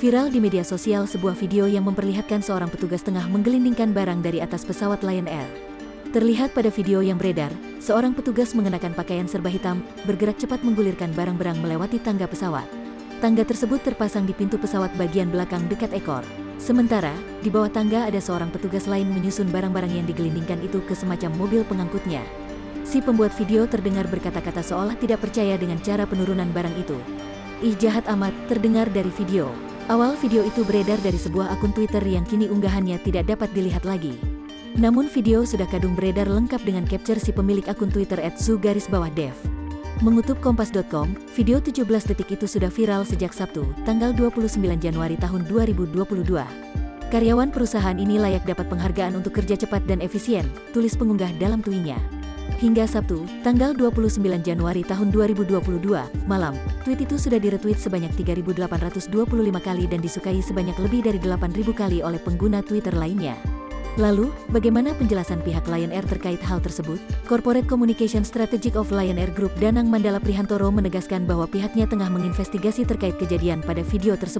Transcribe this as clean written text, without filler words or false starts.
Viral di media sosial sebuah video yang memperlihatkan seorang petugas tengah menggelindingkan barang dari atas pesawat Lion Air. Terlihat pada video yang beredar, seorang petugas mengenakan pakaian serba hitam, bergerak cepat menggulirkan barang-barang melewati tangga pesawat. Tangga tersebut terpasang di pintu pesawat bagian belakang dekat ekor. Sementara, di bawah tangga ada seorang petugas lain menyusun barang-barang yang digelindingkan itu ke semacam mobil pengangkutnya. Si pembuat video terdengar berkata-kata seolah tidak percaya dengan cara penurunan barang itu. "Ih, jahat amat," terdengar dari video. Awal video itu beredar dari sebuah akun Twitter yang kini unggahannya tidak dapat dilihat lagi. Namun video sudah kadung beredar lengkap dengan capture si pemilik akun Twitter @zu_dev. Mengutip kompas.com, video 17 detik itu sudah viral sejak Sabtu, tanggal 29 Januari tahun 2022. Karyawan perusahaan ini layak dapat penghargaan untuk kerja cepat dan efisien, tulis pengunggah dalam tweetnya. Hingga Sabtu, tanggal 29 Januari tahun 2022, malam, tweet itu sudah diretweet sebanyak 3.825 kali dan disukai sebanyak lebih dari 8.000 kali oleh pengguna Twitter lainnya. Lalu, bagaimana penjelasan pihak Lion Air terkait hal tersebut? Corporate Communication Strategic of Lion Air Group Danang Mandala Prihantoro menegaskan bahwa pihaknya tengah menginvestigasi terkait kejadian pada video tersebut.